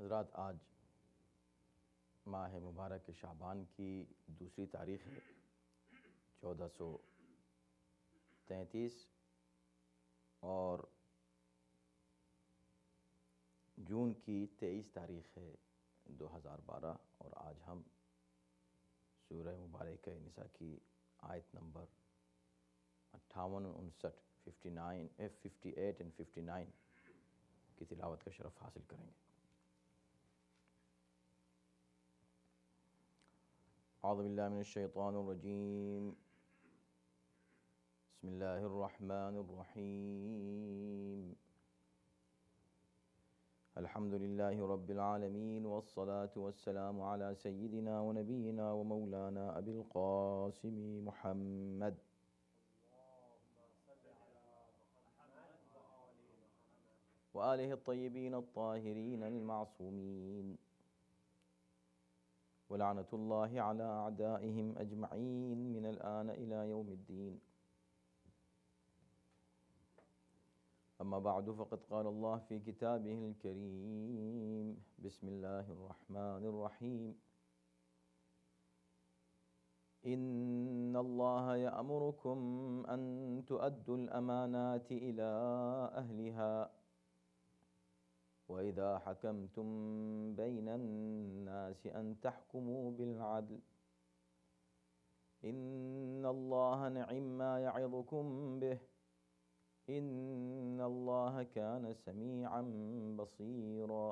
حضرات، آج ماہ مبارک شعبان کی دوسری تاریخ ہے 1433 اور جون کی 23 تاریخ ہے 2012، اور آج ہم سورہ مبارکہ نساء کی آیت نمبر 58 59 58 and 59 کی تلاوت کا شرف حاصل کریں گے۔ اعوذ باللہ من الشیطان الرجیم، بسم اللہ الرحمن الرحیم، الحمد للہ رب العالمین والصلاة والسلام علی سیدنا ونبینا ومولانا ابی القاسم محمد وآلہ الطیبین الطاہرین المعصومین ولعنۃ اللہ علی اعدائہم اجمعین من الآن الی یوم الدین۔ اما بعد فقد قال اللہ فی کتابہ الکریم، بسم اللہ الرحمن الرحیم، ان اللہ یأمرکم ان تؤدوا الامانات الی اہلها وَإِذَا حَكَمْتُمْ بَيْنَ النَّاسِ أَن تَحْكُمُوا بِالْعَدْلِ إِنَّ اللَّهَ نِعِمَّا يَعِظُكُمْ بِهِ إِنَّ اللَّهَ كَانَ سَمِيعًا بَصِيرًا۔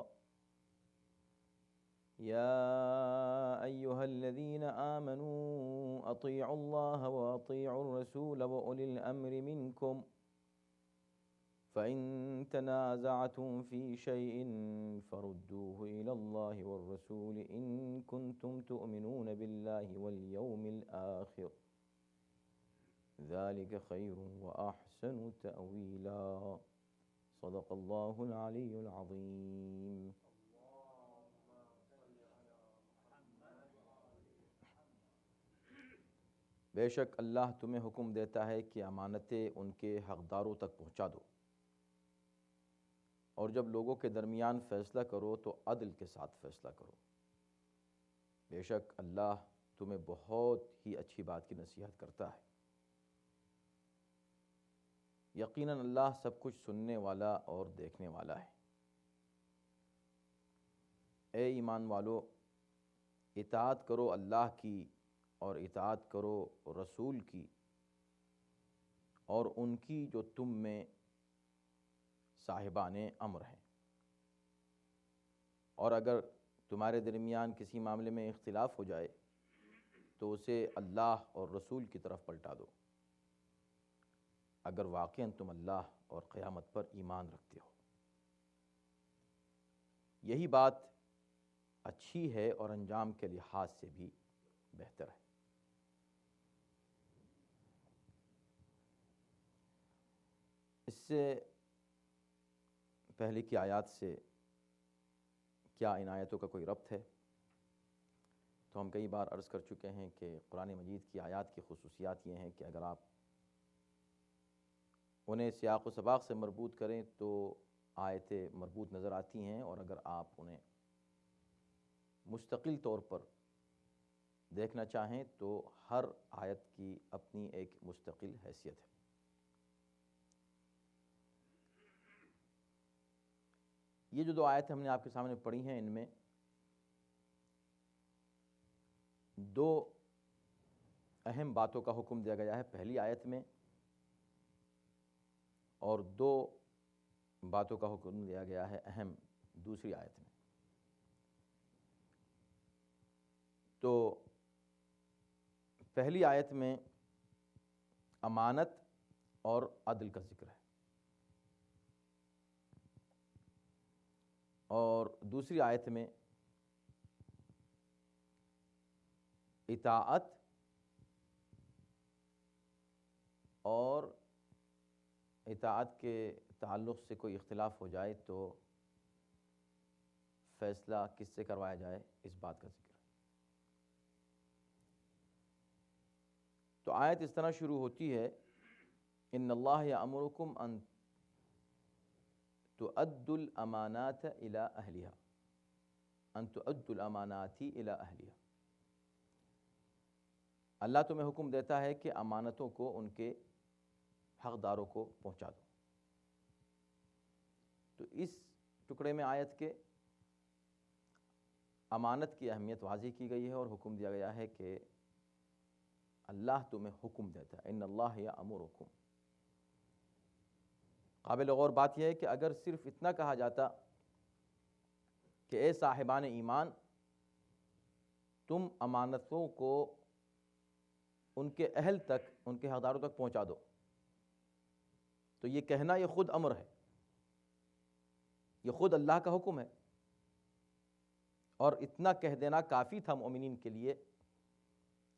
يَا أَيُّهَا الَّذِينَ آمَنُوا أَطِيعُوا اللَّهَ وَأَطِيعُوا الرَّسُولَ وَأُولِي الْأَمْرِ مِنكُمْ فَإِن تَنَازَعْتُمْ فِي شَيْءٍ فَرُدُّوهُ إِلَى اللَّهِ وَالرَّسُولِ إِن كُنتُمْ تُؤْمِنُونَ بِاللَّهِ وَالْيَوْمِ الْآخِرِ ذَلِكَ خَيْرٌ وَأَحْسَنُ تَأْوِيلًا۔ صدق اللہ العلی العظیم۔ بے شک اللہ تمہیں حکم دیتا ہے کہ امانتیں ان کے حقداروں تک پہنچا دو، اور جب لوگوں کے درمیان فیصلہ کرو تو عدل کے ساتھ فیصلہ کرو، بے شک اللہ تمہیں بہت ہی اچھی بات کی نصیحت کرتا ہے۔ یقیناً اللہ سب کچھ سننے والا اور دیکھنے والا ہے۔ اے ایمان والو، اطاعت کرو اللہ کی اور اطاعت کرو رسول کی اور ان کی جو تم میں صاحبان امر ہیں، اور اگر تمہارے درمیان کسی معاملے میں اختلاف ہو جائے تو اسے اللہ اور رسول کی طرف پلٹا دو، اگر واقعاً تم اللہ اور قیامت پر ایمان رکھتے ہو۔ یہی بات اچھی ہے اور انجام کے لحاظ سے بھی بہتر ہے۔ اس سے پہلے کی آیات سے کیا ان آیتوں کا کوئی ربط ہے؟ تو ہم کئی بار عرض کر چکے ہیں کہ قرآن مجید کی آیات کی خصوصیات یہ ہیں کہ اگر آپ انہیں سیاق و سباق سے مربوط کریں تو آیتیں مربوط نظر آتی ہیں، اور اگر آپ انہیں مستقل طور پر دیکھنا چاہیں تو ہر آیت کی اپنی ایک مستقل حیثیت ہے۔ یہ جو دو آیتیں ہم نے آپ کے سامنے پڑھی ہیں، ان میں دو اہم باتوں کا حکم دیا گیا ہے پہلی آیت میں، اور دو باتوں کا حکم دیا گیا ہے اہم دوسری آیت میں۔ تو پہلی آیت میں امانت اور عدل کا ذکر ہے، اور دوسری آیت میں اطاعت اور اطاعت کے تعلق سے کوئی اختلاف ہو جائے تو فیصلہ کس سے کروایا جائے، اس بات کا ذکر ہے۔ تو آیت اس طرح شروع ہوتی ہے، ان اللہ یأمرکم ان تؤدوا الامانات الی اہلها، ان تؤدوا الامانات الی اہلها. اللہ تمہیں حکم دیتا ہے کہ امانتوں کو ان کے حقداروں کو پہنچا دو. تو اس ٹکڑے میں آیت کے امانت کی اہمیت واضح کی گئی ہے اور حکم دیا گیا ہے کہ اللہ تمہیں حکم دیتا ہے. ان اللہ یأمرکم. قابل غور بات یہ ہے کہ اگر صرف اتنا کہا جاتا کہ اے صاحبان ایمان تم امانتوں کو ان کے اہل تک، ان کے حقداروں تک پہنچا دو، تو یہ کہنا یہ خود امر ہے، یہ خود اللہ کا حکم ہے، اور اتنا کہہ دینا کافی تھا مومنین کے لیے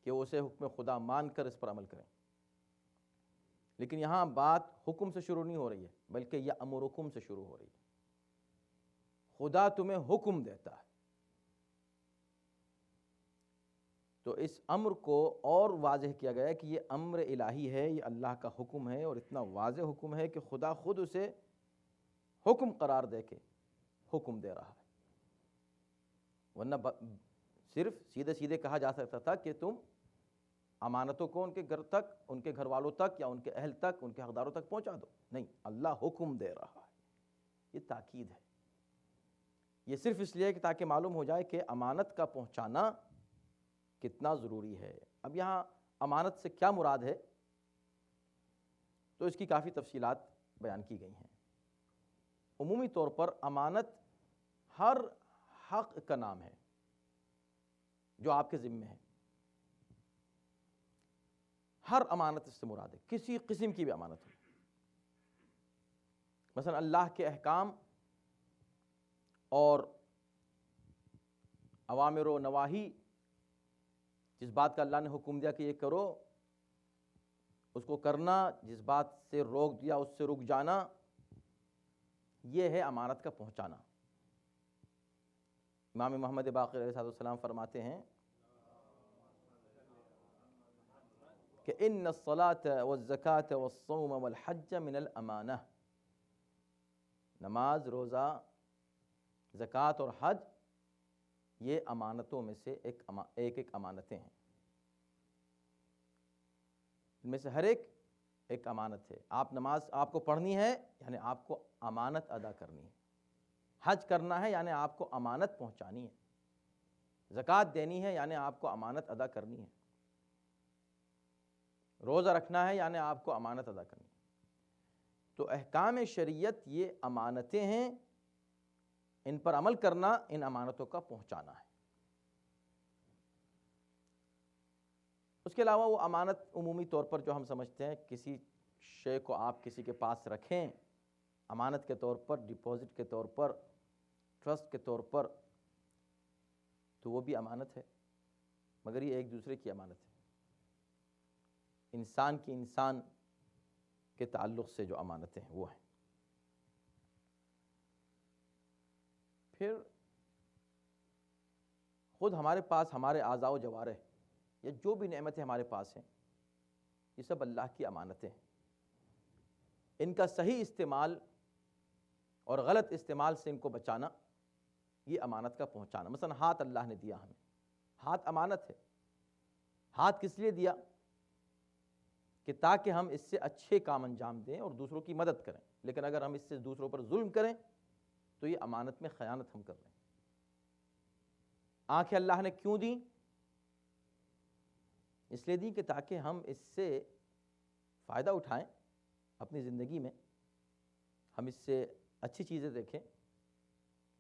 کہ وہ اسے حکم خدا مان کر اس پر عمل کریں. لیکن یہاں بات حکم سے شروع نہیں ہو رہی ہے بلکہ یأمرکم سے شروع ہو رہی ہے. خدا تمہیں حکم دیتا ہے. تو اس امر کو اور واضح کیا گیا ہے کہ یہ امر الہی ہے، یہ اللہ کا حکم ہے، اور اتنا واضح حکم ہے کہ خدا خود اسے حکم قرار دے کے حکم دے رہا ہے. ورنہ صرف سیدھے سیدھے کہا جا سکتا تھا کہ تم امانتوں کو ان کے گھر تک، ان کے گھر والوں تک، یا ان کے اہل تک، ان کے حقداروں تک پہنچا دو. نہیں، اللہ حکم دے رہا ہے. یہ تاکید ہے. یہ صرف اس لیے کہ تاکہ معلوم ہو جائے کہ امانت کا پہنچانا کتنا ضروری ہے. اب یہاں امانت سے کیا مراد ہے تو اس کی کافی تفصیلات بیان کی گئی ہیں. عمومی طور پر امانت ہر حق کا نام ہے جو آپ کے ذمہ ہے. ہر امانت اس سے مراد ہے، کسی قسم کی بھی امانت ہو. مثلا اللہ کے احکام اور اوامر و نواہی، جس بات کا اللہ نے حکم دیا کہ یہ کرو اس کو کرنا، جس بات سے روک دیا اس سے رک جانا، یہ ہے امانت کا پہنچانا. امام محمد باقر علیہ السلام فرماتے ہیں کہ ان الصلاة والزکاة والصوم والحج من الامانہ. نماز، روزہ، زکوٰۃ اور حج یہ امانتوں میں سے ایک امانتیں ہیں. ان میں سے ہر ایک امانت ہے. آپ نماز آپ کو پڑھنی ہے یعنی آپ کو امانت ادا کرنی ہے. حج کرنا ہے یعنی آپ کو امانت پہنچانی ہے. زکوٰۃ دینی ہے یعنی آپ کو امانت ادا کرنی ہے. روزہ رکھنا ہے یعنی آپ کو امانت ادا کرنی ہے. تو احکام شریعت یہ امانتیں ہیں، ان پر عمل کرنا ان امانتوں کا پہنچانا ہے. اس کے علاوہ وہ امانت عمومی طور پر جو ہم سمجھتے ہیں، کسی شے کو آپ کسی کے پاس رکھیں امانت کے طور پر، ڈپازٹ کے طور پر، ٹرسٹ کے طور پر، تو وہ بھی امانت ہے، مگر یہ ایک دوسرے کی امانت ہے. انسان کی انسان کے تعلق سے جو امانتیں ہیں وہ ہیں. پھر خود ہمارے پاس ہمارے اعضاء و جوارح یا جو بھی نعمتیں ہمارے پاس ہیں، یہ سب اللہ کی امانتیں ہیں. ان کا صحیح استعمال اور غلط استعمال سے ان کو بچانا یہ امانت کا پہنچانا. مثلا ہاتھ اللہ نے دیا ہمیں، ہاتھ امانت ہے. ہاتھ کس لیے دیا؟ کہ تاکہ ہم اس سے اچھے کام انجام دیں اور دوسروں کی مدد کریں. لیکن اگر ہم اس سے دوسروں پر ظلم کریں تو یہ امانت میں خیانت ہم کر رہے ہیں. آنکھیں اللہ نے کیوں دیں؟ اس لیے دی کہ تاکہ ہم اس سے فائدہ اٹھائیں اپنی زندگی میں، ہم اس سے اچھی چیزیں دیکھیں.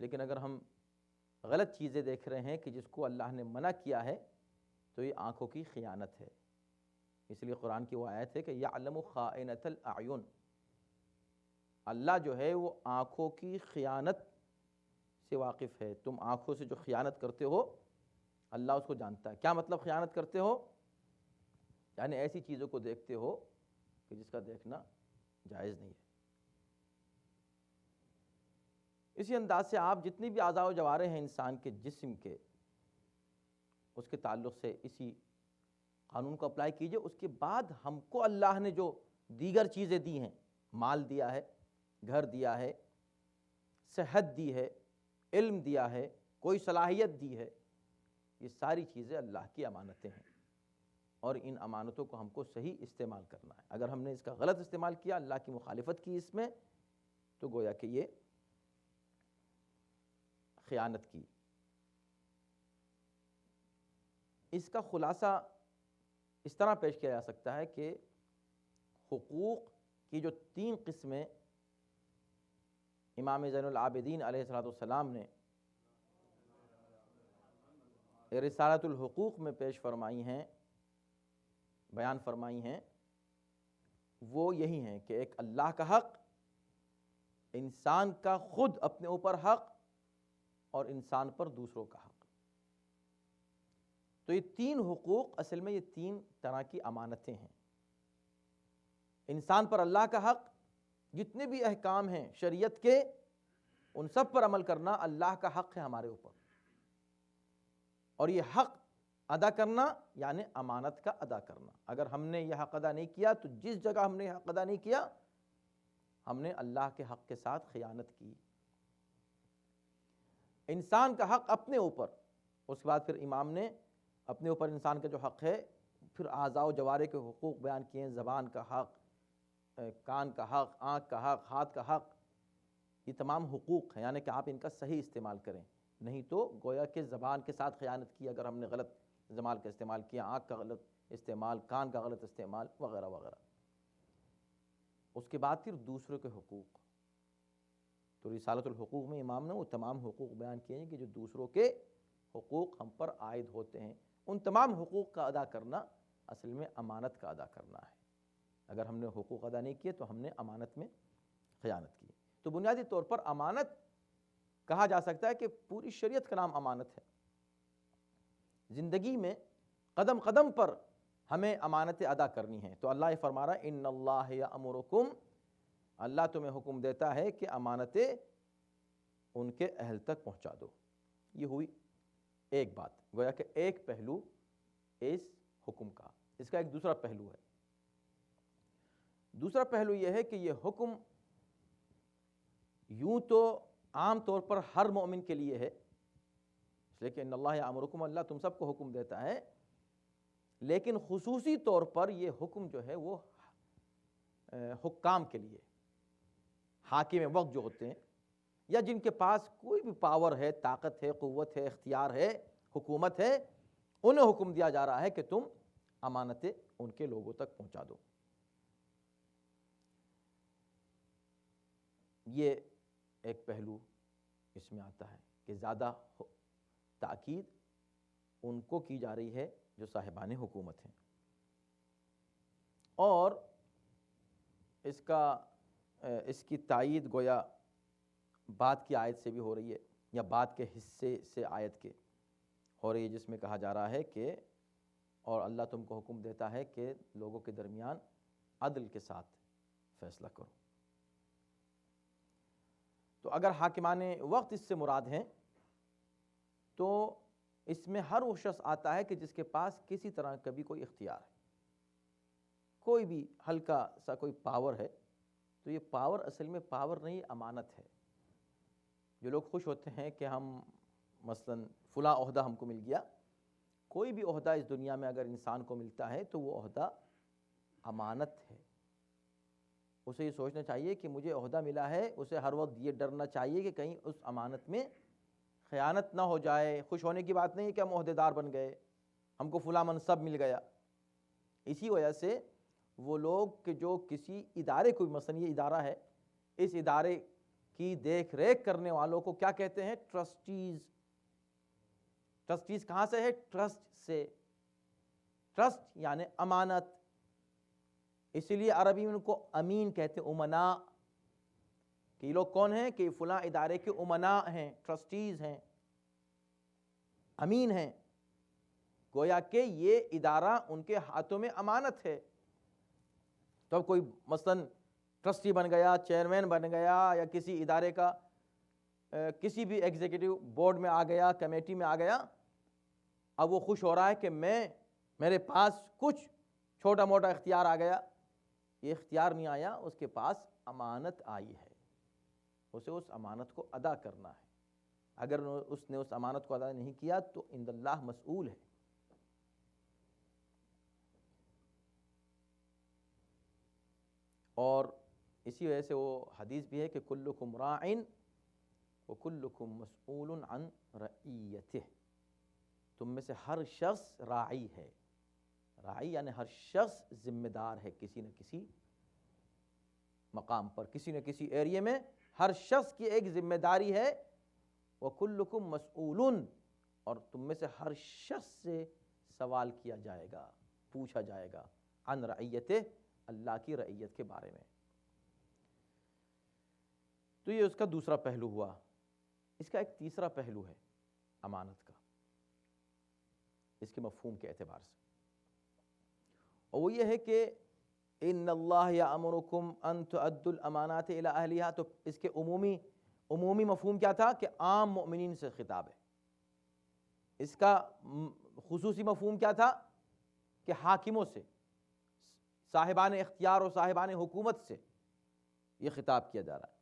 لیکن اگر ہم غلط چیزیں دیکھ رہے ہیں کہ جس کو اللہ نے منع کیا ہے تو یہ آنکھوں کی خیانت ہے. اس لیے قرآن کی وہ آیت ہے کہ یعلم خائنۃ الاعین. اللہ جو ہے وہ آنکھوں کی خیانت سے واقف ہے. تم آنکھوں سے جو خیانت کرتے ہو اللہ اس کو جانتا ہے. کیا مطلب خیانت کرتے ہو؟ یعنی ایسی چیزوں کو دیکھتے ہو کہ جس کا دیکھنا جائز نہیں ہے. اسی انداز سے آپ جتنی بھی اعضاء و جوارح ہیں انسان کے جسم کے، اس کے تعلق سے اسی قانون کو اپلائی کیجئے. اس کے بعد ہم کو اللہ نے جو دیگر چیزیں دی ہیں، مال دیا ہے، گھر دیا ہے، صحت دی ہے، علم دیا ہے، کوئی صلاحیت دی ہے، یہ ساری چیزیں اللہ کی امانتیں ہیں، اور ان امانتوں کو ہم کو صحیح استعمال کرنا ہے۔ اگر ہم نے اس کا غلط استعمال کیا، اللہ کی مخالفت کی اس میں، تو گویا کہ یہ خیانت کی۔ اس کا خلاصہ اس طرح پیش کیا جا سکتا ہے کہ حقوق کی جو 3 قسمیں امام زین العابدین علیہ السلام نے رسالۃ الحقوق میں پیش فرمائی ہیں، بیان فرمائی ہیں، وہ یہی ہیں کہ ایک اللہ کا حق، انسان کا خود اپنے اوپر حق، اور انسان پر دوسروں کا حق۔ تو یہ 3 حقوق اصل میں یہ 3 طرح کی امانتیں ہیں۔ انسان پر اللہ کا حق، جتنے بھی احکام ہیں شریعت کے، ان سب پر عمل کرنا اللہ کا حق ہے ہمارے اوپر، اور یہ حق ادا کرنا یعنی امانت کا ادا کرنا۔ اگر ہم نے یہ حق ادا نہیں کیا تو جس جگہ ہم نے حق ادا نہیں کیا، ہم نے اللہ کے حق کے ساتھ خیانت کی۔ انسان کا حق اپنے اوپر، اس کے بعد پھر امام نے اپنے اوپر انسان کا جو حق ہے، پھر اعضاء و جوارح کے حقوق بیان کیے ہیں، زبان کا حق، کان کا حق، آنکھ کا حق، ہاتھ کا حق، یہ تمام حقوق ہیں، یعنی کہ آپ ان کا صحیح استعمال کریں، نہیں تو گویا کہ زبان کے ساتھ خیانت کی اگر ہم نے غلط زبان کا استعمال کیا، آنکھ کا غلط استعمال، کان کا غلط استعمال وغیرہ وغیرہ۔ اس کے بعد پھر دوسروں کے حقوق، تو رسالۃ الحقوق میں امام نے وہ تمام حقوق بیان کیے ہیں کہ جو دوسروں کے حقوق ہم پر عائد ہوتے ہیں۔ ان تمام حقوق کا ادا کرنا اصل میں امانت کا ادا کرنا ہے۔ اگر ہم نے حقوق ادا نہیں کیے تو ہم نے امانت میں خیانت کی۔ تو بنیادی طور پر امانت کہا جا سکتا ہے کہ پوری شریعت کا نام امانت ہے۔ زندگی میں قدم قدم پر ہمیں امانتیں ادا کرنی ہیں۔ تو اللہ یہ فرما رہا ہے ان اللہ یامرکم، اللہ تمہیں حکم دیتا ہے کہ امانتیں ان کے اہل تک پہنچا دو۔ یہ ہوئی ایک بات، گویا کہ ایک پہلو اس حکم کا۔ اس کا ایک دوسرا پہلو ہے۔ دوسرا پہلو یہ ہے کہ یہ حکم یوں تو عام طور پر ہر مومن کے لیے ہے، اس لیے کہ ان اللہ یامرکم، اللہ تم سب کو حکم دیتا ہے، لیکن خصوصی طور پر یہ حکم جو ہے وہ حکام کے لیے، حاکم وقت جو ہوتے ہیں، یا جن کے پاس کوئی بھی پاور ہے، طاقت ہے، قوت ہے، اختیار ہے، حکومت ہے، انہیں حکم دیا جا رہا ہے کہ تم امانتیں ان کے لوگوں تک پہنچا دو۔ یہ ایک پہلو اس میں آتا ہے کہ زیادہ تاکید ان کو کی جا رہی ہے جو صاحبان حکومت ہیں، اور اس کی تائید گویا بعد کی آیت سے بھی ہو رہی ہے، یا بعد کے حصے سے آیت کے ہو رہی ہے، جس میں کہا جا رہا ہے کہ اور اللہ تم کو حکم دیتا ہے کہ لوگوں کے درمیان عدل کے ساتھ فیصلہ کرو۔ تو اگر حاکمان وقت اس سے مراد ہیں تو اس میں ہر وہ شخص آتا ہے کہ جس کے پاس کسی طرح کا بھی کوئی اختیار ہے، کوئی بھی ہلکا سا کوئی پاور ہے۔ تو یہ پاور اصل میں پاور نہیں، امانت ہے۔ جو لوگ خوش ہوتے ہیں کہ ہم مثلا فلاں عہدہ ہم کو مل گیا، کوئی بھی عہدہ اس دنیا میں اگر انسان کو ملتا ہے تو وہ عہدہ امانت ہے۔ اسے یہ سوچنا چاہیے کہ مجھے عہدہ ملا ہے، اسے ہر وقت یہ ڈرنا چاہیے کہ کہیں اس امانت میں خیانت نہ ہو جائے۔ خوش ہونے کی بات نہیں کہ ہم عہدیدار بن گئے، ہم کو فلاں منصب مل گیا۔ اسی وجہ سے وہ لوگ کہ جو کسی ادارے کو، مثلا یہ ادارہ ہے، اس ادارے کی دیکھ ریکھ کرنے والوں کو کیا کہتے ہیں؟ ٹرسٹیز۔ ٹرسٹیز کہاں سے ہے؟ ٹرسٹ سے۔ ٹرسٹ یعنی امانت، اسی لیے عربی میں ان کو امین کہتے ہیں، امناء۔ کہ یہ لوگ کون ہیں؟ کہ فلاں ادارے کے امناء ہیں، ٹرسٹیز ہیں، امین ہیں۔ گویا کہ یہ ادارہ ان کے ہاتھوں میں امانت ہے۔ تو اب کوئی مثلاً ٹرسٹی بن گیا، چیئرمین بن گیا، یا کسی ادارے کا کسی بھی ایگزیکٹو بورڈ میں آ گیا، کمیٹی میں آ گیا، اب وہ خوش ہو رہا ہے کہ میرے پاس کچھ چھوٹا موٹا اختیار آ گیا۔ یہ اختیار نہیں آیا، اس کے پاس امانت آئی ہے، اسے اس امانت کو ادا کرنا ہے۔ اگر اس نے اس امانت کو ادا نہیں کیا تو عند اللہ مسئول ہے. اور اسی وجہ سے وہ حدیث بھی ہے کہ کلکم راعٍ وکلکم مسئول عن رعیتہ، تم میں سے ہر شخص راعی ہے. راعی یعنی ہر شخص ذمہ دار ہے کسی نہ کسی مقام پر، کسی نہ کسی ایریے میں ہر شخص کی ایک ذمہ داری ہے. وَكُلُّكُمْ مَسْئُولٌ، اور تم میں سے ہر شخص سے سوال کیا جائے گا، پوچھا جائے گا. عن رعیتہ، اللہ کی رعیت کے بارے میں. تو یہ اس کا دوسرا پہلو ہوا. اس کا ایک تیسرا پہلو ہے امانت کا، اس کے مفہوم کے اعتبار سے، اور وہ یہ ہے کہ ان اللہ یامرکم ان تؤدوا الامانات الی اہلہا. تو اس کے عمومی مفہوم کیا تھا کہ عام مؤمنین سے خطاب ہے. اس کا خصوصی مفہوم کیا تھا کہ حاکموں سے، صاحبان اختیار اور صاحبان حکومت سے یہ خطاب کیا جا رہا ہے.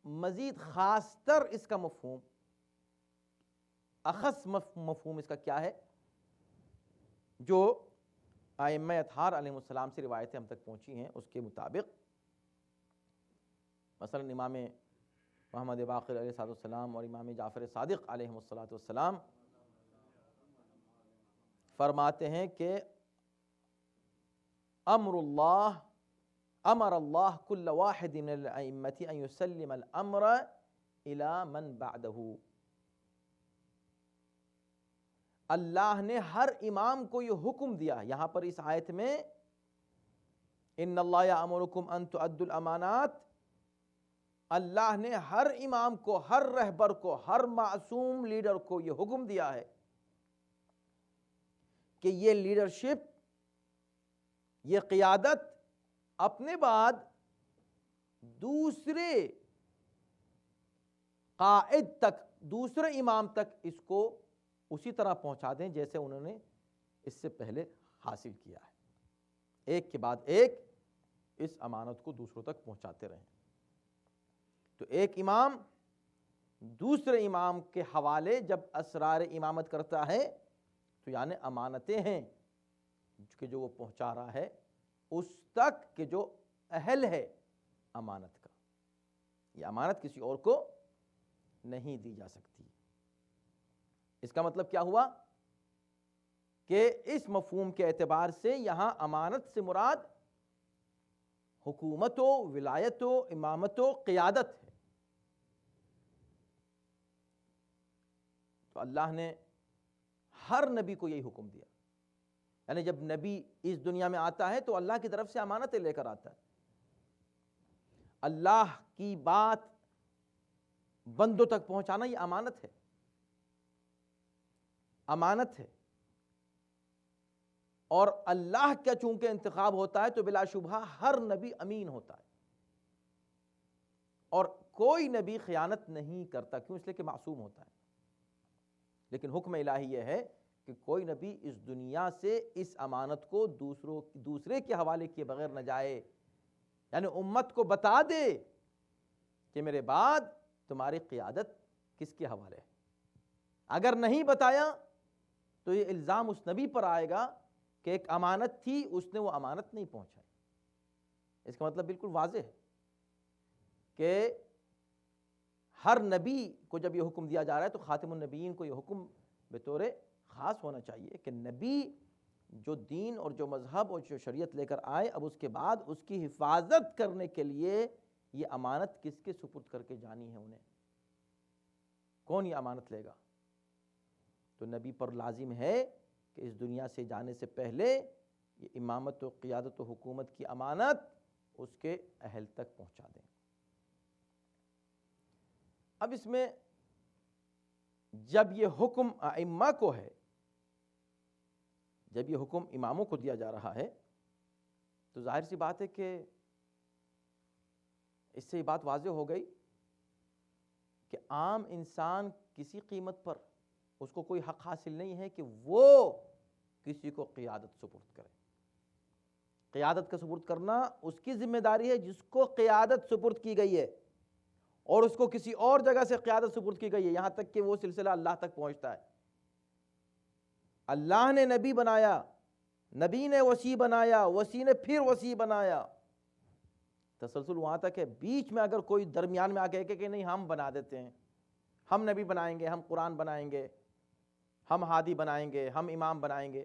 مزید خاص تر اس کا مفہوم، اخص مفہوم اس کا کیا ہے، جو ائمہ اطہار علیہ السلام سے روایتیں ہم تک پہنچی ہیں اس کے مطابق. مثلا امام محمد باقر علیہ السلام اور امام جعفر صادق علیہ السلام فرماتے ہیں کہ امر اللہ کل واحد من الائمة ان يسلم الامر الى من بعده. اللہ نے ہر امام کو یہ حکم دیا. یہاں پر اس آیت میں ان اللہ یامرکم ان تؤدوا الامانات، اللہ نے ہر امام کو، ہر رہبر کو، ہر معصوم لیڈر کو یہ حکم دیا ہے کہ یہ لیڈرشپ، یہ قیادت اپنے بعد دوسرے قائد تک، دوسرے امام تک اس کو اسی طرح پہنچا دیں جیسے انہوں نے اس سے پہلے حاصل کیا ہے. ایک کے بعد ایک اس امانت کو دوسروں تک پہنچاتے رہیں. تو ایک امام دوسرے امام کے حوالے جب اسرار امامت کرتا ہے تو یعنی امانتیں ہیں کہ جو وہ پہنچا رہا ہے اس تک کہ جو اہل ہے امانت کا. یہ امانت کسی اور کو نہیں دی جا سکتی. اس کا مطلب کیا ہوا کہ اس مفہوم کے اعتبار سے یہاں امانت سے مراد حکومت و ولایت و امامت و قیادت ہے. تو اللہ نے ہر نبی کو یہی حکم دیا. یعنی جب نبی اس دنیا میں آتا ہے تو اللہ کی طرف سے امانتیں لے کر آتا ہے. اللہ کی بات بندوں تک پہنچانا یہ امانت ہے، امانت ہے. اور اللہ کا چونکہ انتخاب ہوتا ہے تو بلا شبہ ہر نبی امین ہوتا ہے، اور کوئی نبی خیانت نہیں کرتا. کیوں؟ اس لیے کہ معصوم ہوتا ہے. لیکن حکم الہی یہ ہے کہ کوئی نبی اس دنیا سے اس امانت کو دوسرے کے حوالے کیے بغیر نہ جائے. یعنی امت کو بتا دے کہ میرے بعد تمہاری قیادت کس کے حوالے ہے. اگر نہیں بتایا تو یہ الزام اس نبی پر آئے گا کہ ایک امانت تھی، اس نے وہ امانت نہیں پہنچائی. اس کا مطلب بالکل واضح ہے کہ ہر نبی کو جب یہ حکم دیا جا رہا ہے تو خاتم النبیین کو یہ حکم بطور خاص ہونا چاہیے کہ نبی جو دین اور جو مذہب اور جو شریعت لے کر آئے، اب اس کے بعد اس کی حفاظت کرنے کے لیے یہ امانت کس کے سپرد کر کے جانی ہے. انہیں کون یہ امانت لے گا؟ تو نبی پر لازم ہے کہ اس دنیا سے جانے سے پہلے یہ امامت و قیادت و حکومت کی امانت اس کے اہل تک پہنچا دیں. اب اس میں جب یہ حکم ائمہ کو ہے، جب یہ حکم اماموں کو دیا جا رہا ہے تو ظاہر سی بات ہے کہ اس سے یہ بات واضح ہو گئی کہ عام انسان کسی قیمت پر اس کو کوئی حق حاصل نہیں ہے کہ وہ کسی کو قیادت سپرد کرے. قیادت کا سپرد کرنا اس کی ذمہ داری ہے جس کو قیادت سپرد کی گئی ہے. اور اس کو کسی اور جگہ سے قیادت سپرد کی گئی ہے، یہاں تک کہ وہ سلسلہ اللہ تک پہنچتا ہے۔ اللہ نے نبی بنایا، نبی نے وسیع بنایا، وسیع نے پھر وسیع بنایا، تسلسل وہاں تک ہے۔ بیچ میں اگر کوئی درمیان میں آ کے کہ نہیں ہم بنا دیتے ہیں، ہم نبی بنائیں گے، ہم قرآن بنائیں گے، ہم ہادی بنائیں گے، ہم امام بنائیں گے،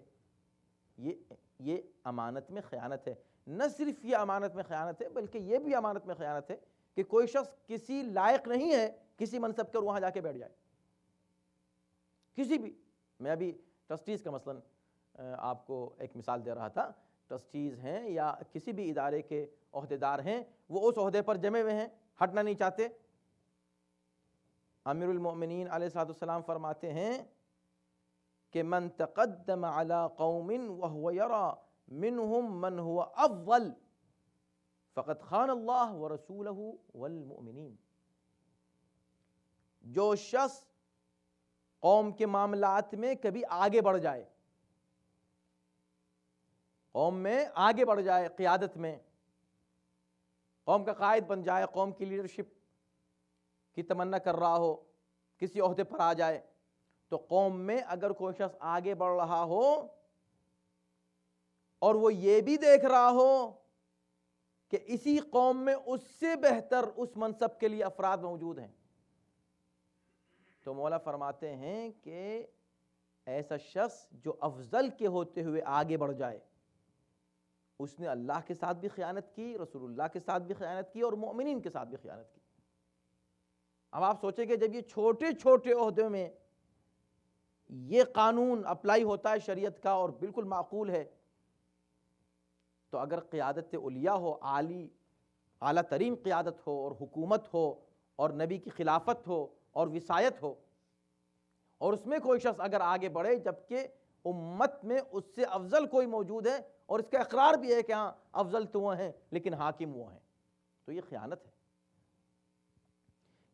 یہ امانت میں خیانت ہے۔ نہ صرف یہ امانت میں خیانت ہے بلکہ یہ بھی امانت میں خیانت ہے کہ کوئی شخص کسی لائق نہیں ہے کسی منصب کے اور وہاں جا کے بیٹھ جائے، کسی بھی۔ میں ابھی ٹرسٹیز کا مثلاً آپ کو ایک مثال دے رہا تھا، ٹرسٹیز ہیں یا کسی بھی ادارے کے عہدیدار ہیں، وہ اس عہدے پر جمے ہوئے ہیں، ہٹنا نہیں چاہتے۔ امیر المؤمنین علیہ السلام فرماتے ہیں کہ من تقدم علی قوم وهو یرى منهم من هو افضل فقد خان اللہ ورسولہ والمؤمنین۔ جو شخص قوم کے معاملات میں کبھی آگے بڑھ جائے، قوم میں آگے بڑھ جائے، قیادت میں قوم کا قائد بن جائے، قوم کی لیڈرشپ کی تمنا کر رہا ہو، کسی عہدے پر آ جائے، تو قوم میں اگر کوئی شخص آگے بڑھ رہا ہو اور وہ یہ بھی دیکھ رہا ہو کہ اسی قوم میں اس سے بہتر اس منصب کے لیے افراد موجود ہیں، تو مولا فرماتے ہیں کہ ایسا شخص جو افضل کے ہوتے ہوئے آگے بڑھ جائے، اس نے اللہ کے ساتھ بھی خیانت کی، رسول اللہ کے ساتھ بھی خیانت کی، اور مومنین کے ساتھ بھی خیانت کی۔ اب آپ سوچیں کہ جب یہ چھوٹے چھوٹے عہدوں میں یہ قانون اپلائی ہوتا ہے شریعت کا اور بالکل معقول ہے، تو اگر قیادت علیہ ہو، اعلیٰ ترین قیادت ہو اور حکومت ہو اور نبی کی خلافت ہو اور وصایت ہو، اور اس میں کوئی شخص اگر آگے بڑھے جبکہ امت میں اس سے افضل کوئی موجود ہے اور اس کا اقرار بھی ہے کہ ہاں افضل تو وہ ہیں لیکن حاکم وہ ہیں، تو یہ خیانت ہے۔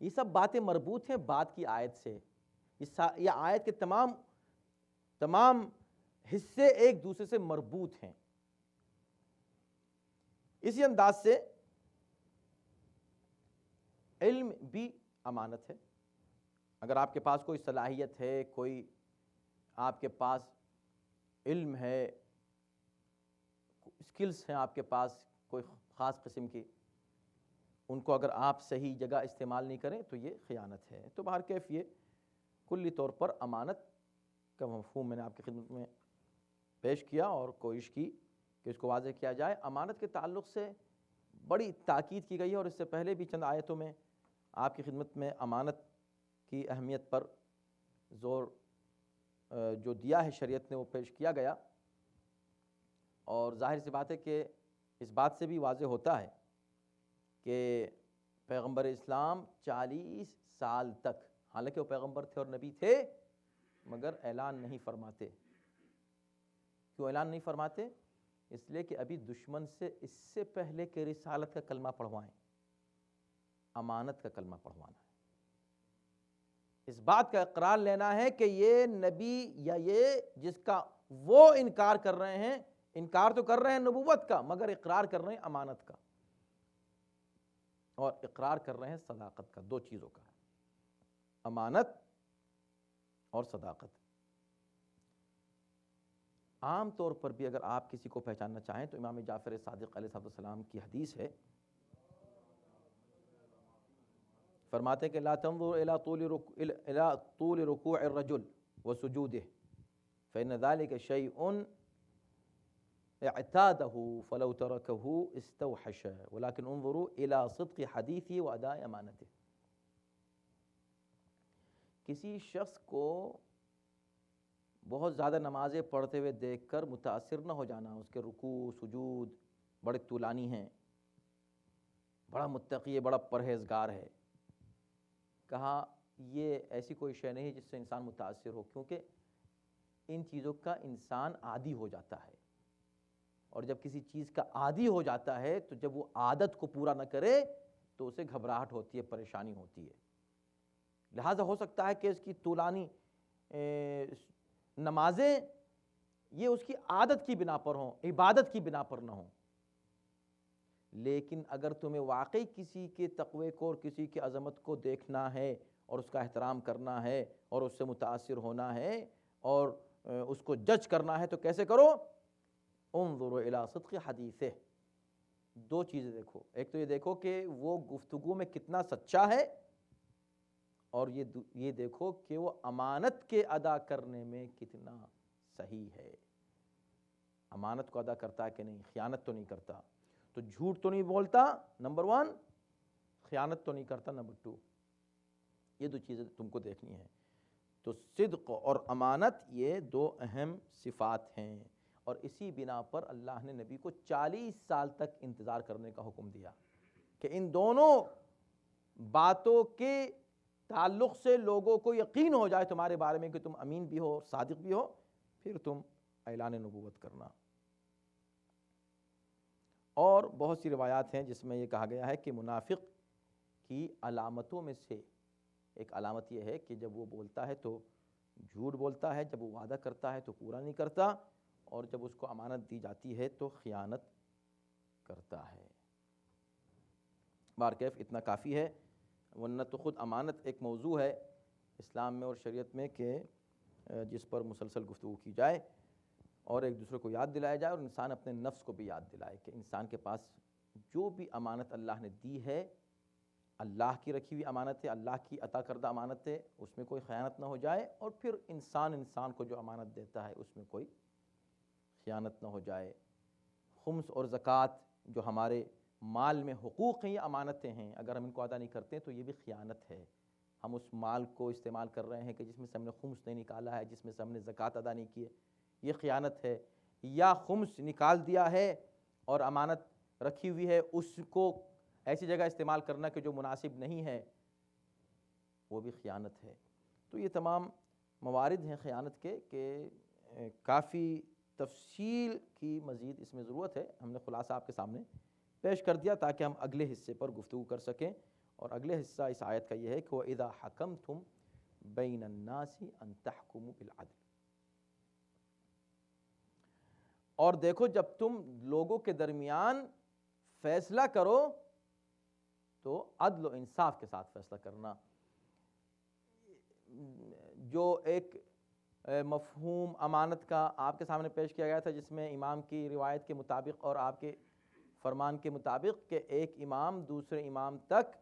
یہ سب باتیں مربوط ہیں بعد کی آیت سے، یہ آیت کے تمام حصے ایک دوسرے سے مربوط ہیں۔ اسی انداز سے علم بھی امانت ہے۔ اگر آپ کے پاس کوئی صلاحیت ہے، کوئی آپ کے پاس علم ہے، اسکلز ہیں آپ کے پاس کوئی خاص قسم کی، ان کو اگر آپ صحیح جگہ استعمال نہیں کریں تو یہ خیانت ہے۔ تو بہرکیف یہ کلی طور پر امانت کا مفہوم میں نے آپ کی خدمت میں پیش کیا اور کوشش کی کہ اس کو واضح کیا جائے۔ امانت کے تعلق سے بڑی تاکید کی گئی ہے، اور اس سے پہلے بھی چند آیتوں میں آپ کی خدمت میں امانت کی اہمیت پر زور جو دیا ہے شریعت نے وہ پیش کیا گیا، اور ظاہر سی بات ہے کہ اس بات سے بھی واضح ہوتا ہے کہ پیغمبر اسلام 40 سال تک، حالانکہ وہ پیغمبر تھے اور نبی تھے، مگر اعلان نہیں فرماتے۔ کیوں اعلان نہیں فرماتے؟ اس لیے کہ ابھی دشمن سے اس سے پہلے کہ رسالت کا کلمہ پڑھوائیں، امانت کا کلمہ پڑھوانا ہے، اس بات کا اقرار لینا ہے کہ یہ نبی یا یہ جس کا وہ انکار کر رہے ہیں، انکار تو کر رہے ہیں نبوت کا مگر اقرار کر رہے ہیں امانت کا، اور اقرار کر رہے ہیں صداقت کا، دو چیزوں کا، امانت اور صداقت۔ عام طور پر بھی اگر آپ کسی کو پہچاننا چاہیں تو امام جعفر صادق علیہ السلام کی حدیث ہے، فرماتے کہ لا تنظر الى طول رکوع الرجل وسجودہ فإن ذلك شيء اعتاده فلو تركه استوحش ولكن انظروا الى صدق حدیثه واداء امانته۔ کسی شخص کو بہت زیادہ نمازیں پڑھتے ہوئے دیکھ کر متاثر نہ ہو جانا، اس کے رکوع سجود بڑے طولانی ہیں، بڑا متقی ہے، بڑا پرہیزگار ہے، کہا یہ ایسی کوئی شے نہیں جس سے انسان متاثر ہو، کیونکہ ان چیزوں کا انسان عادی ہو جاتا ہے، اور جب کسی چیز کا عادی ہو جاتا ہے تو جب وہ عادت کو پورا نہ کرے تو اسے گھبراہٹ ہوتی ہے، پریشانی ہوتی ہے۔ لہٰذا ہو سکتا ہے کہ اس کی طولانی نمازیں یہ اس کی عادت کی بنا پر ہوں، عبادت کی بنا پر نہ ہوں، لیکن اگر تمہیں واقعی کسی کے تقوی کو اور کسی کی عظمت کو دیکھنا ہے اور اس کا احترام کرنا ہے اور اس سے متاثر ہونا ہے اور اس کو جج کرنا ہے تو کیسے کرو؟ انظروا الی صدق حدیثہ، دو چیزیں دیکھو، ایک تو یہ دیکھو کہ وہ گفتگو میں کتنا سچا ہے، اور یہ دیکھو کہ وہ امانت کے ادا کرنے میں کتنا صحیح ہے، امانت کو ادا کرتا ہے کہ نہیں، خیانت تو نہیں کرتا، تو جھوٹ تو نہیں بولتا نمبر 1، خیانت تو نہیں کرتا نمبر 2، یہ دو چیزیں تم کو دیکھنی ہیں۔ تو صدق اور امانت یہ دو اہم صفات ہیں، اور اسی بنا پر اللہ نے نبی کو 40 سال تک انتظار کرنے کا حکم دیا کہ ان دونوں باتوں کے تعلق سے لوگوں کو یقین ہو جائے تمہارے بارے میں کہ تم امین بھی ہو اور صادق بھی ہو، پھر تم اعلان نبوت کرنا۔ اور بہت سی روایات ہیں جس میں یہ کہا گیا ہے کہ منافق کی علامتوں میں سے ایک علامت یہ ہے کہ جب وہ بولتا ہے تو جھوٹ بولتا ہے، جب وہ وعدہ کرتا ہے تو پورا نہیں کرتا، اور جب اس کو امانت دی جاتی ہے تو خیانت کرتا ہے۔ بہرکیف اتنا کافی ہے، ورنہ تو خود امانت ایک موضوع ہے اسلام میں اور شریعت میں کہ جس پر مسلسل گفتگو کی جائے اور ایک دوسرے کو یاد دلایا جائے، اور انسان اپنے نفس کو بھی یاد دلائے کہ انسان کے پاس جو بھی امانت اللہ نے دی ہے، اللہ کی رکھی ہوئی امانت ہے، اللہ کی عطا کردہ امانت ہے، اس میں کوئی خیانت نہ ہو جائے، اور پھر انسان کو جو امانت دیتا ہے اس میں کوئی خیانت نہ ہو جائے۔ خمس اور زکوٰۃ جو ہمارے مال میں حقوق ہیں، یہ امانتیں ہیں، اگر ہم ان کو ادا نہیں کرتے تو یہ بھی خیانت ہے۔ ہم اس مال کو استعمال کر رہے ہیں کہ جس میں سے ہم نے خمس نہیں نکالا ہے، جس میں سے ہم نے زکوٰۃ ادا نہیں کی ہے، یہ خیانت ہے۔ یا خمس نکال دیا ہے اور امانت رکھی ہوئی ہے، اس کو ایسی جگہ استعمال کرنا کہ جو مناسب نہیں ہے، وہ بھی خیانت ہے۔ تو یہ تمام موارد ہیں خیانت کے کہ کافی تفصیل کی مزید اس میں ضرورت ہے، ہم نے خلاصہ آپ کے سامنے پیش کر دیا تاکہ ہم اگلے حصے پر گفتگو کر سکیں، اور اگلے حصہ اس آیت کا یہ ہے کہ وَإِذَا حَكَمْتُمْ بَيْنَ النَّاسِ أَن تَحْكُمُوا بِالْعَدْلِ، اور دیکھو جب تم لوگوں کے درمیان فیصلہ کرو تو عدل و انصاف کے ساتھ فیصلہ کرنا۔ جو ایک مفہوم امانت کا آپ کے سامنے پیش کیا گیا تھا، جس میں امام کی روایت کے مطابق اور آپ کے فرمان کے مطابق کہ ایک امام دوسرے امام تک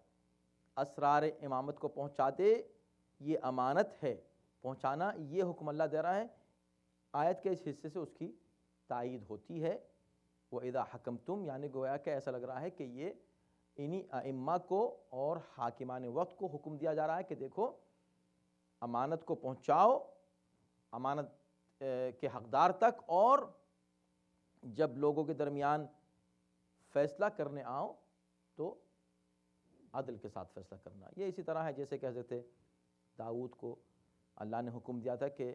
اسرار امامت کو پہنچا دے، یہ امانت ہے، پہنچانا یہ حکم اللہ دے رہا ہے۔ آیت کے اس حصے سے اس کی تائید ہوتی ہے، وَإِذَا حَكَمْتُمْ، یعنی گویا کہ ایسا لگ رہا ہے کہ یہ انہی ائمہ کو اور حاکمان وقت کو حکم دیا جا رہا ہے کہ دیکھو امانت کو پہنچاؤ امانت کے حقدار تک، اور جب لوگوں کے درمیان فیصلہ کرنے آؤ تو عدل کے ساتھ فیصلہ کرنا۔ یہ اسی طرح ہے جیسے کہ حضرت داؤد کو اللہ نے حکم دیا تھا کہ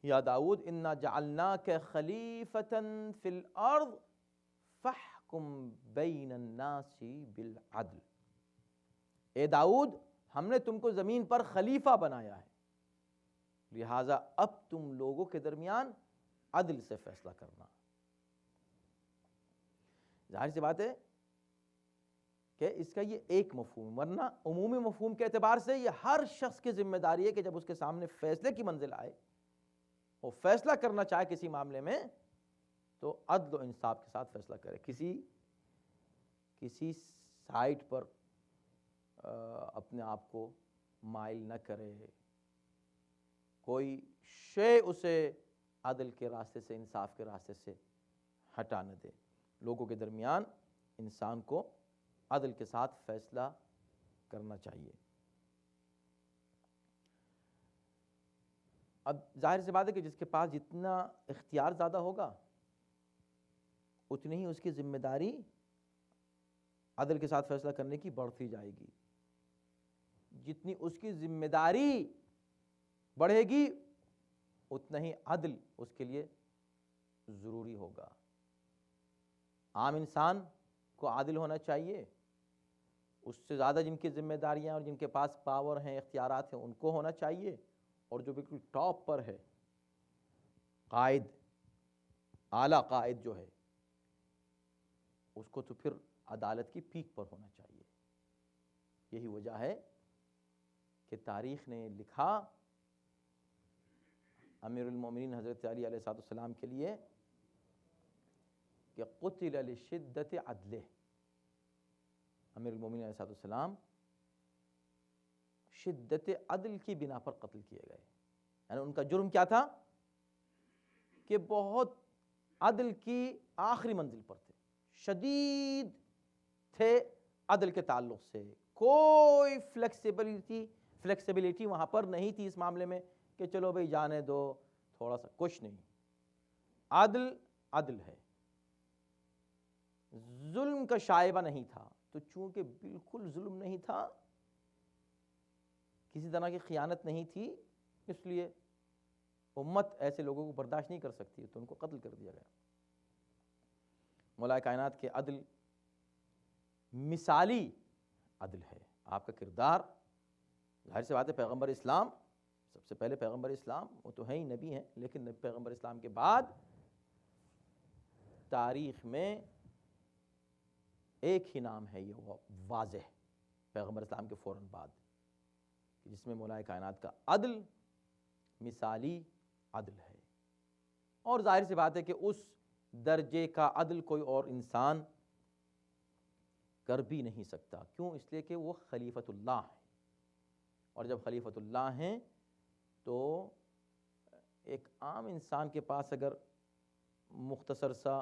یا داؤد انا جعلناک خلیفۃ فی الارض فاحکم بین الناس بالعدل، اے داؤد ہم نے تم کو زمین پر خلیفہ بنایا ہے، لہٰذا اب تم لوگوں کے درمیان عدل سے فیصلہ کرنا۔ ظاہر سی بات ہے کہ اس کا یہ ایک مفہوم، ورنہ عمومی مفہوم کے اعتبار سے یہ ہر شخص کی ذمہ داری ہے کہ جب اس کے سامنے فیصلے کی منزل آئے، وہ فیصلہ کرنا چاہے کسی معاملے میں تو عدل و انصاف کے ساتھ فیصلہ کرے، کسی سائٹ پر اپنے آپ کو مائل نہ کرے، کوئی شے اسے عدل کے راستے سے انصاف کے راستے سے ہٹا نہ دے۔ لوگوں کے درمیان انسان کو عدل کے ساتھ فیصلہ کرنا چاہیے۔ اب ظاہر سی بات ہے کہ جس کے پاس جتنا اختیار زیادہ ہوگا اتنی ہی اس کی ذمہ داری عدل کے ساتھ فیصلہ کرنے کی بڑھتی جائے گی، جتنی اس کی ذمہ داری بڑھے گی اتنا ہی عدل اس کے لیے ضروری ہوگا۔ عام انسان کو عادل ہونا چاہیے، اس سے زیادہ جن کی ذمہ داریاں اور جن کے پاس پاور ہیں، اختیارات ہیں، ان کو ہونا چاہیے، اور جو بالکل ٹاپ پر ہے قائد، اعلیٰ قائد جو ہے، اس کو تو پھر عدالت کی پیک پر ہونا چاہیے. یہی وجہ ہے کہ تاریخ نے لکھا امیر المومنین حضرت علی علیہ السلام کے لیے کہ قتل لشدت عدلہ. امیر المومنین علیہ السلام شدت عدل کی بنا پر قتل کیے گئے. یعنی ان کا جرم کیا تھا کہ بہت عدل کی آخری منزل پر تھے, شدید تھے عدل کے تعلق سے, کوئی فلیکسیبلٹی وہاں پر نہیں تھی اس معاملے میں کہ چلو بھئی جانے دو تھوڑا سا, کچھ نہیں. عدل عدل ہے, ظلم کا شائبہ نہیں تھا. تو چونکہ بالکل ظلم نہیں تھا, کسی طرح کی خیانت نہیں تھی, اس لیے امت ایسے لوگوں کو برداشت نہیں کر سکتی, تو ان کو قتل کر دیا گیا. مولا کائنات کے عدل مثالی عدل ہے. آپ کا کردار ظاہر سی بات ہے, پیغمبر اسلام سب سے پہلے پیغمبر اسلام, وہ تو ہیں ہی نبی ہیں, لیکن پیغمبر اسلام کے بعد تاریخ میں ایک ہی نام ہے یہ واضح, پیغمبر اسلام کے فوراً بعد, جس میں مولا کائنات کا عدل مثالی عدل ہے. اور ظاہر سی بات ہے کہ اس درجے کا عدل کوئی اور انسان کر بھی نہیں سکتا. کیوں؟ اس لیے کہ وہ خلیفۃ اللہ ہیں, اور جب خلیفۃ اللہ ہیں تو ایک عام انسان کے پاس اگر مختصر سا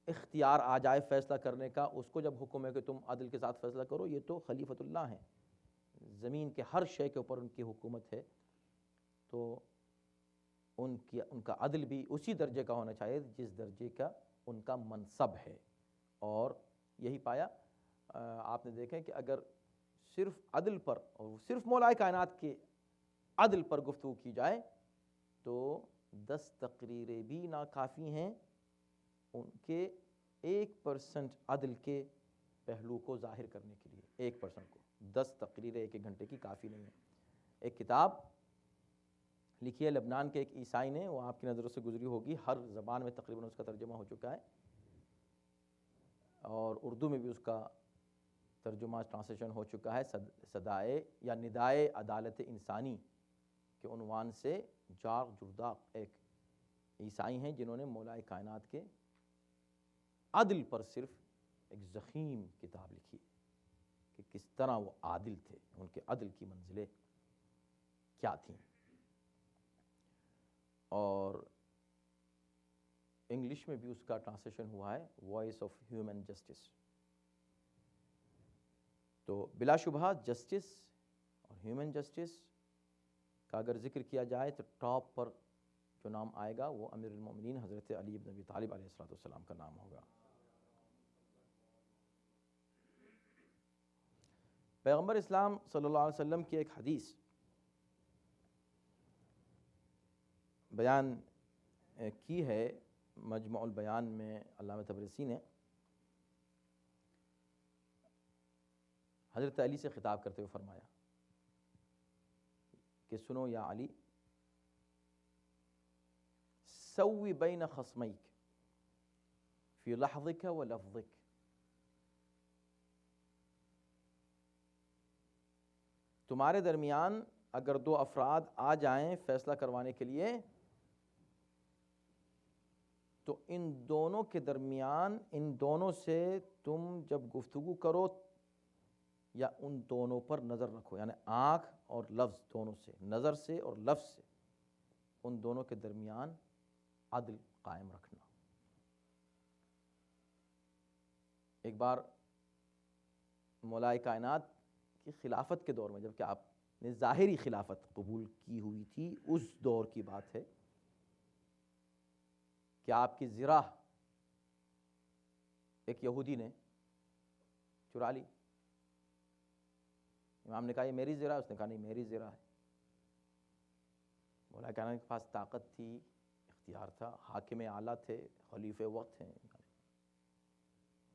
اختیار آ جائے فیصلہ کرنے کا, اس کو جب حکم ہے کہ تم عدل کے ساتھ فیصلہ کرو, یہ تو خلیفۃ اللہ ہیں, زمین کے ہر شے کے اوپر ان کی حکومت ہے, تو ان کا عدل بھی اسی درجے کا ہونا چاہیے جس درجے کا ان کا منصب ہے. اور یہی پایا آپ نے دیکھیں کہ اگر صرف عدل پر اور صرف مولا کائنات کے عدل پر گفتگو کی جائے تو 10 تقریریں بھی ناکافی ہیں ان کے 1% عدل کے پہلو کو ظاہر کرنے کے لیے. 1% کو 10 تقریریں 1 گھنٹے کی کافی نہیں ہے. ایک کتاب لکھی ہے لبنان کے ایک عیسائی نے, وہ آپ کی نظروں سے گزری ہوگی, ہر زبان میں تقریباً اس کا ترجمہ ہو چکا ہے, اور اردو میں بھی اس کا ترجمہ ٹرانسلیشن ہو چکا ہے. صدائے یا ندائے عدالت انسانی کے عنوان سے جاق جرداق ایک عیسائی ہیں جنہوں نے مولا کائنات کے عدل پر صرف ایک ضخیم کتاب لکھی کہ کس طرح وہ عادل تھے, ان کے عدل کی منزلیں کیا تھیں. اور انگلش میں بھی اس کا ٹرانسلیشن ہوا ہے, وائس آف ہیومن جسٹس. تو بلا شبہ جسٹس اور ہیومن جسٹس کا اگر ذکر کیا جائے تو ٹاپ پر جو نام آئے گا وہ امیر المومنین حضرت علی بن ابی طالب علیہ السلام کا نام ہوگا. پیغمبر اسلام صلی اللہ علیہ وسلم کی ایک حدیث بیان کی ہے مجمع البیان میں علامہ تبریسی نے, حضرت علی سے خطاب کرتے ہوئے فرمایا کہ سنو یا علی, سوی بین خصمیک فی لحظک و لفظک, تمہارے درمیان اگر 2 افراد آ جائیں فیصلہ کروانے کے لیے تو ان دونوں کے درمیان, ان دونوں سے تم جب گفتگو کرو یا ان دونوں پر نظر رکھو, یعنی آنکھ اور لفظ دونوں سے, نظر سے اور لفظ سے, ان دونوں کے درمیان عدل قائم رکھنا. ایک بار مولا کائنات کی خلافت کے دور میں, جب کہ آپ نے ظاہری خلافت قبول کی ہوئی تھی, اس دور کی بات ہے کہ آپ کی زرہ ایک یہودی نے چرا لی. امام نے کہا یہ میری زرہ ہے, اس نے کہا نہیں میری زرہ ہے. مولا کائنات کے پاس طاقت تھی, اختیار تھا, حاکم اعلیٰ تھے, خلیفہ وقت ہیں,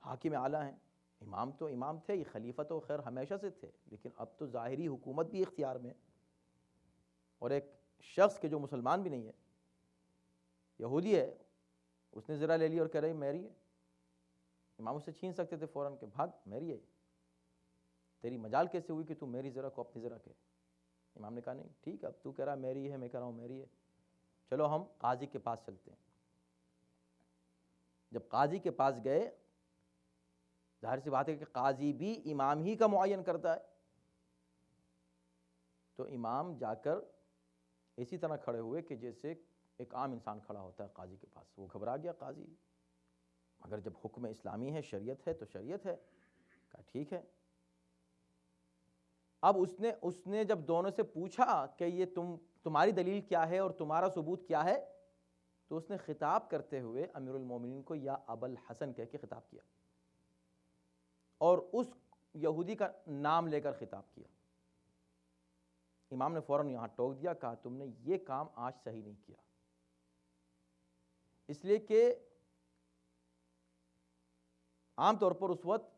حاکم اعلیٰ ہیں, امام تو امام تھے, یہ خلیفہ تو خیر ہمیشہ سے تھے, لیکن اب تو ظاہری حکومت بھی اختیار میں, اور ایک شخص کے جو مسلمان بھی نہیں ہے, یہودی ہے, اس نے زرہ لے لی اور کہہ رہی میری ہے. امام اس سے چھین سکتے تھے فوراً کہ بھاگ، میری ہے، تیری مجال کیسے ہوئی کہ تو میری ذرا کو اپنی ذرا کہے. امام نے کہا نہیں ٹھیک ہے، اب تو کہہ رہا میری ہے، میں کہہ رہا ہوں میری ہے، چلو ہم قاضی کے پاس چلتے ہیں. جب قاضی کے پاس گئے، ظاہر سی بات ہے کہ قاضی بھی امام ہی کا معین کرتا ہے، تو امام جا کر اسی طرح کھڑے ہوئے کہ جیسے ایک عام انسان کھڑا ہوتا ہے قاضی کے پاس. وہ گھبرا گیا قاضی، مگر جب حکم اسلامی ہے، شریعت ہے تو شریعت ہے. کہا ٹھیک ہے. اب اس نے جب دونوں سے پوچھا کہ یہ تمہاری دلیل کیا ہے اور تمہارا ثبوت کیا ہے، تو اس نے خطاب کرتے ہوئے امیر المومنین کو یا ابا الحسن کہہ کے خطاب کیا، اور اس یہودی کا نام لے کر خطاب کیا. امام نے فوراً یہاں ٹوک دیا، کہا تم نے یہ کام آج صحیح نہیں کیا، اس لیے کہ عام طور پر اس وقت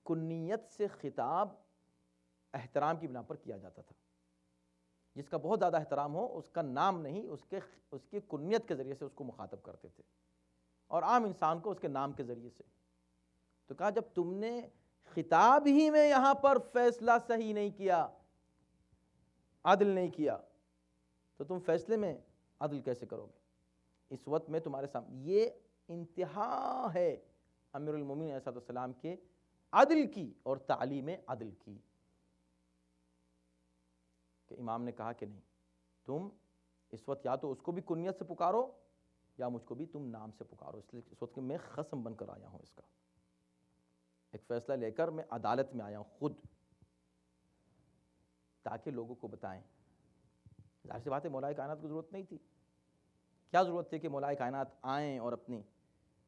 کنیت سے خطاب احترام کی بنا پر کیا جاتا تھا. جس کا بہت زیادہ احترام ہو اس کا نام نہیں، اس کی کنیت کے ذریعے سے اس کو مخاطب کرتے تھے، اور عام انسان کو اس کے نام کے ذریعے سے. تو کہا جب تم نے خطاب ہی میں یہاں پر فیصلہ صحیح نہیں کیا، عدل نہیں کیا، تو تم فیصلے میں عدل کیسے کرو گے؟ اس وقت میں تمہارے سامنے یہ انتہا ہے امیر المومنین علیہ السلام کے عدل کی اور تعلیم عدل کی، کہ امام نے کہا کہ نہیں، تم اس وقت یا تو اس کو بھی کنیت سے پکارو یا مجھ کو بھی تم نام سے پکارو. اس لیے اس وقت کہ میں خصم بن کر آیا ہوں، اس کا ایک فیصلہ لے کر میں عدالت میں آیا ہوں خود، تاکہ لوگوں کو بتائیں. ظاہر سی بات ہے مولائے کائنات کو ضرورت نہیں تھی، کیا ضرورت تھی کہ مولائے کائنات آئیں اور اپنی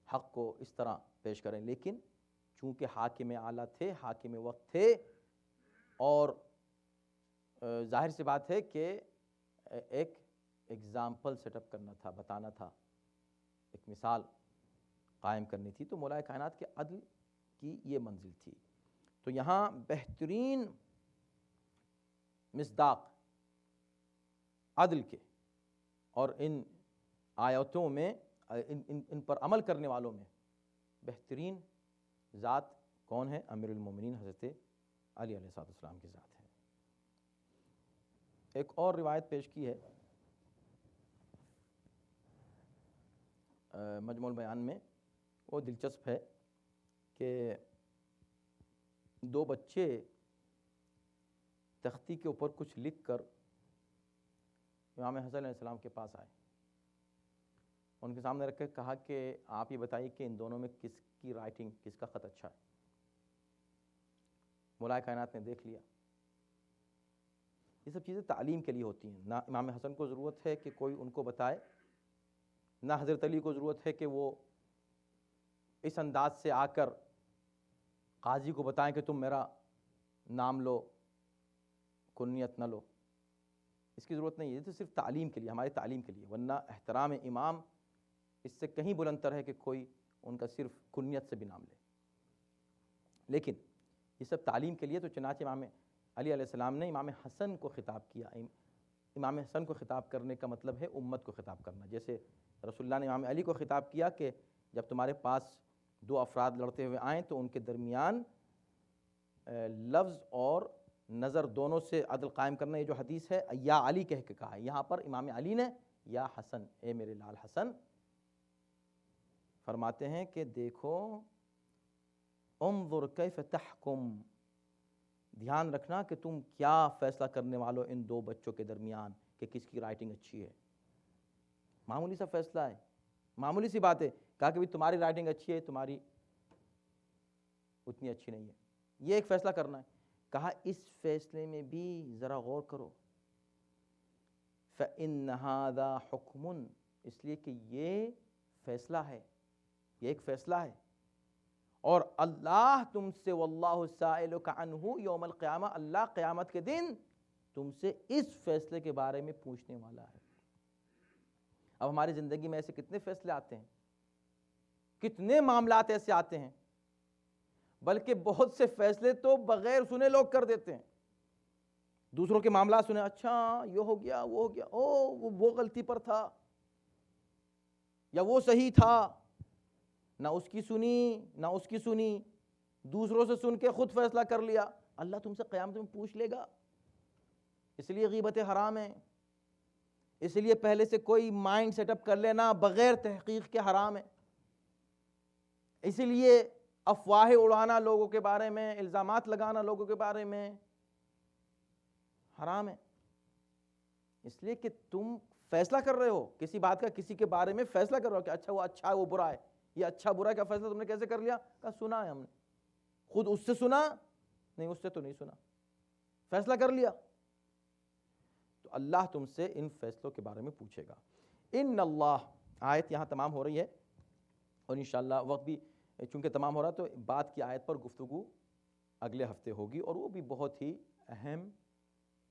حق کو اس طرح پیش کریں، لیکن چونکہ حاکم اعلیٰ تھے، حاکم وقت تھے، اور ظاہر سی بات ہے کہ ایک ایگزامپل سیٹ اپ کرنا تھا، بتانا تھا، ایک مثال قائم کرنی تھی، تو مولائے کائنات کے عدل کی یہ منزل تھی. تو یہاں بہترین مصداق عدل کے اور ان آیتوں میں ان پر عمل کرنے والوں میں بہترین ذات کون ہے؟ امیر المومنین حضرت علی علیہ السلام کی ذات ہے. ایک اور روایت پیش کی ہے مجموع البیان میں، وہ دلچسپ ہے کہ دو بچے تختی کے اوپر کچھ لکھ کر امام حسن علیہ السلام کے پاس آئے، ان کے سامنے رکھ کے کہا کہ آپ یہ بتائیے کہ ان دونوں میں کس کی رائٹنگ، کس کا خط اچھا ہے. مولائے کائنات نے دیکھ لیا. یہ سب چیزیں تعلیم کے لیے ہوتی ہیں. نہ امام حسن کو ضرورت ہے کہ کوئی ان کو بتائے، نہ حضرت علی کو ضرورت ہے کہ وہ اس انداز سے آ کر قاضی کو بتائیں کہ تم میرا نام لو، کنیت نہ لو. اس کی ضرورت نہیں ہے، یہ تو صرف تعلیم کے لیے، ہماری تعلیم کے لیے. ورنہ احترام امام اس سے کہیں بلندتر ہے کہ کوئی ان کا صرف کنیت سے بھی نام لے. لیکن یہ سب تعلیم کے لیے. تو چنانچہ امام علی علیہ السلام نے امام حسن کو خطاب کیا. امام حسن کو خطاب کرنے کا مطلب ہے امت کو خطاب کرنا. جیسے رسول اللہ نے امام علی کو خطاب کیا کہ جب تمہارے پاس دو افراد لڑتے ہوئے آئیں تو ان کے درمیان لفظ اور نظر دونوں سے عدل قائم کرنا. یہ جو حدیث ہے یا علی کہہ کے کہا ہے، یہاں پر امام علی نے یا حسن، اے میرے لال حسن، فرماتے ہیں کہ دیکھو انظر کیف تحکم، دھیان رکھنا کہ تم کیا فیصلہ کرنے والو ان دو بچوں کے درمیان کہ کس کی رائٹنگ اچھی ہے. معمولی سا فیصلہ ہے، معمولی سی بات ہے. کہا کہ بھی تمہاری رائٹنگ اچھی ہے، تمہاری اتنی اچھی نہیں ہے، یہ ایک فیصلہ کرنا ہے. کہا اس فیصلے میں بھی ذرا غور کرو، فَإِنَّ هَذَا حُكْمٌ، اس لیے کہ یہ فیصلہ ہے، یہ ایک فیصلہ ہے، اور اللہ تم سے واللہ سائلک عنہ یوم القیامہ، اللہ قیامت کے دن تم سے اس فیصلے کے بارے میں پوچھنے والا ہے. اب ہماری زندگی میں ایسے کتنے فیصلے آتے ہیں، کتنے معاملات ایسے آتے ہیں، بلکہ بہت سے فیصلے تو بغیر سنے لوگ کر دیتے ہیں. دوسروں کے معاملات سنے، اچھا یہ ہو گیا، وہ ہو گیا، وہ غلطی پر تھا یا وہ صحیح تھا. نہ اس کی سنی نہ اس کی سنی، دوسروں سے سن کے خود فیصلہ کر لیا، اللہ تم سے قیامت میں پوچھ لے گا۔ اس لیے غیبتیں حرام ہیں، اس لیے پہلے سے کوئی مائنڈ سیٹ اپ کر لینا بغیر تحقیق کے حرام ہے، اسی لیے افواہیں اڑانا لوگوں کے بارے میں، الزامات لگانا لوگوں کے بارے میں حرام ہے، اس لیے کہ تم فیصلہ کر رہے ہو کسی بات کا، کسی کے بارے میں فیصلہ کر رہے ہو کہ اچھا وہ اچھا ہے وہ برا ہے، یہ اچھا برا کا فیصلہ تم نے کیسے کر لیا؟ کہا سنا ہے ہم نے، خود اس سے سنا نہیں، اس سے تو نہیں سنا، فیصلہ کر لیا۔ تو اللہ تم سے ان فیصلوں کے بارے میں پوچھے گا۔ ان اللہ، آیت یہاں تمام ہو رہی ہے، اور انشاءاللہ وقت بھی چونکہ تمام ہو رہا تو بعد کی آیت پر گفتگو اگلے ہفتے ہوگی، اور وہ بھی بہت ہی اہم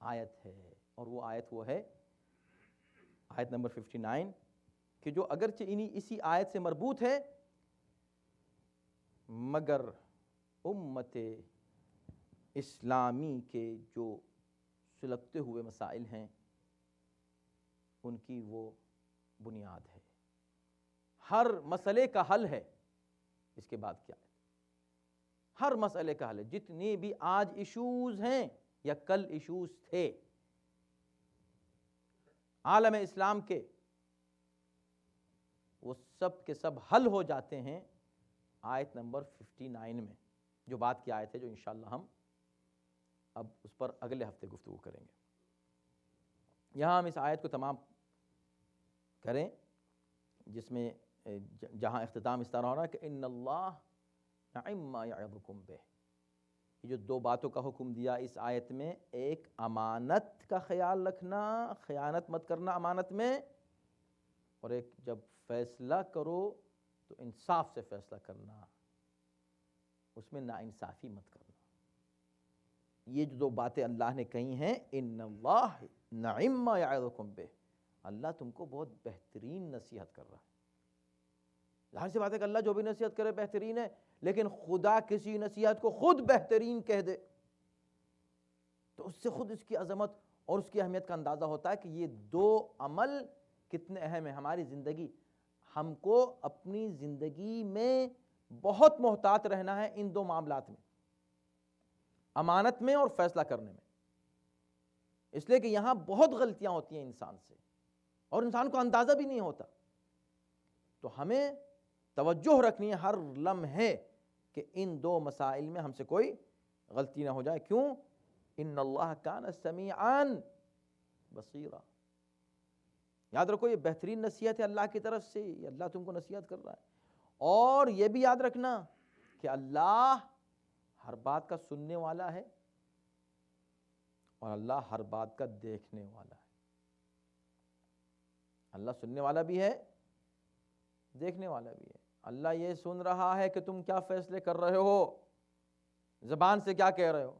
آیت ہے، اور وہ آیت وہ ہے آیت نمبر 59، کہ جو اگرچہ اسی آیت سے مربوط ہے، مگر امت اسلامی کے جو سلگتے ہوئے مسائل ہیں ان کی وہ بنیاد ہے، ہر مسئلے کا حل ہے۔ اس کے بعد کیا ہے؟ ہر مسئلے کا حل ہے، جتنے بھی آج ایشوز ہیں یا کل ایشوز تھے عالم اسلام کے، وہ سب کے سب حل ہو جاتے ہیں آیت نمبر 59 میں، جو بات کی آیت ہے، جو انشاءاللہ ہم اب اس پر اگلے ہفتے گفتگو کریں گے۔ یہاں ہم اس آیت کو تمام کریں، جس میں جہاں اختتام اس طرح ہو رہا ہے کہ ان اللہ نعم ما یعظکم بہ، یہ جو دو باتوں کا حکم دیا اس آیت میں، ایک امانت کا خیال رکھنا، خیانت مت کرنا امانت میں، اور ایک جب فیصلہ کرو تو انصاف سے فیصلہ کرنا، اس میں ناانصافی مت کرنا۔ یہ جو دو باتیں اللہ نے کہی ہیں، ان اللہ نعم ما یعظکم بہ، اللہ تم کو بہت بہترین نصیحت کر رہا ہے۔ ظاہر سی بات ہے کہ اللہ جو بھی نصیحت کرے بہترین ہے، لیکن خدا کسی نصیحت کو خود بہترین کہہ دے تو اس سے خود اس کی عظمت اور اس کی اہمیت کا اندازہ ہوتا ہے کہ یہ دو عمل کتنے اہم ہیں ہماری زندگی۔ ہم کو اپنی زندگی میں بہت محتاط رہنا ہے ان دو معاملات میں، امانت میں اور فیصلہ کرنے میں، اس لیے کہ یہاں بہت غلطیاں ہوتی ہیں انسان سے، اور انسان کو اندازہ بھی نہیں ہوتا۔ تو ہمیں توجہ رکھنی ہے ہر لمحے کہ ان دو مسائل میں ہم سے کوئی غلطی نہ ہو جائے۔ کیوں؟ ان اللہ کان سمیعا بصیرا، یاد رکھو یہ بہترین نصیحت ہے اللہ کی طرف سے، یہ اللہ تم کو نصیحت کر رہا ہے، اور یہ بھی یاد رکھنا کہ اللہ ہر بات کا سننے والا ہے، اور اللہ ہر بات کا دیکھنے والا ہے۔ اللہ سننے والا بھی ہے، دیکھنے والا بھی ہے۔ اللہ یہ سن رہا ہے کہ تم کیا فیصلے کر رہے ہو، زبان سے کیا کہہ رہے ہو،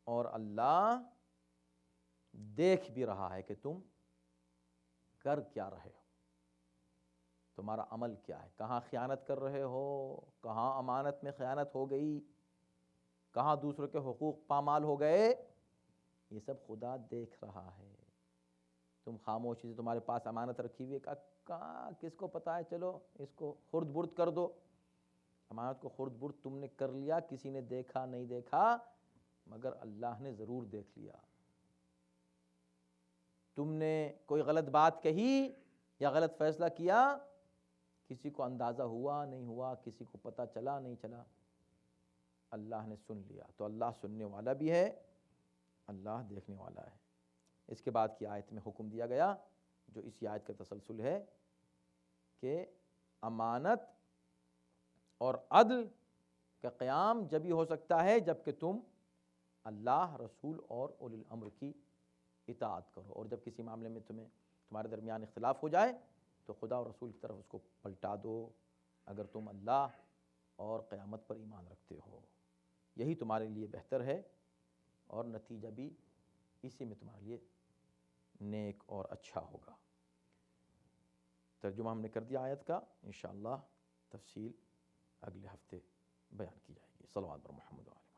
اور اللہ دیکھ بھی رہا ہے کہ تم کر کیا رہے ہو، تمہارا عمل کیا ہے، کہاں خیانت کر رہے ہو، کہاں امانت میں خیانت ہو گئی، کہاں دوسروں کے حقوق پامال ہو گئے، یہ سب خدا دیکھ رہا ہے۔ تم خاموشی سے، تمہارے پاس امانت رکھی ہوئی ہے، کہاں کس کو پتا ہے، چلو اس کو خرد برد کر دو، امانت کو خرد برد تم نے کر لیا، کسی نے دیکھا نہیں دیکھا، مگر اللہ نے ضرور دیکھ لیا۔ تم نے کوئی غلط بات کہی یا غلط فیصلہ کیا، کسی کو اندازہ ہوا نہیں ہوا، کسی کو پتہ چلا نہیں چلا، اللہ نے سن لیا۔ تو اللہ سننے والا بھی ہے، اللہ دیکھنے والا ہے۔ اس کے بعد کی آیت میں حکم دیا گیا، جو اسی آیت کا تسلسل ہے، کہ امانت اور عدل کا قیام جبھی ہو سکتا ہے جب کہ تم اللہ، رسول اور اولی الامر کی اطاعت کرو، اور جب کسی معاملے میں تمہارے درمیان اختلاف ہو جائے تو خدا اور رسول کی طرف اس کو پلٹا دو، اگر تم اللہ اور قیامت پر ایمان رکھتے ہو، یہی تمہارے لیے بہتر ہے، اور نتیجہ بھی اسی میں تمہارے لیے نیک اور اچھا ہوگا۔ ترجمہ ہم نے کر دیا آیت کا، انشاءاللہ تفصیل اگلے ہفتے بیان کی جائے گی۔ صلوات بر محمد علیہ۔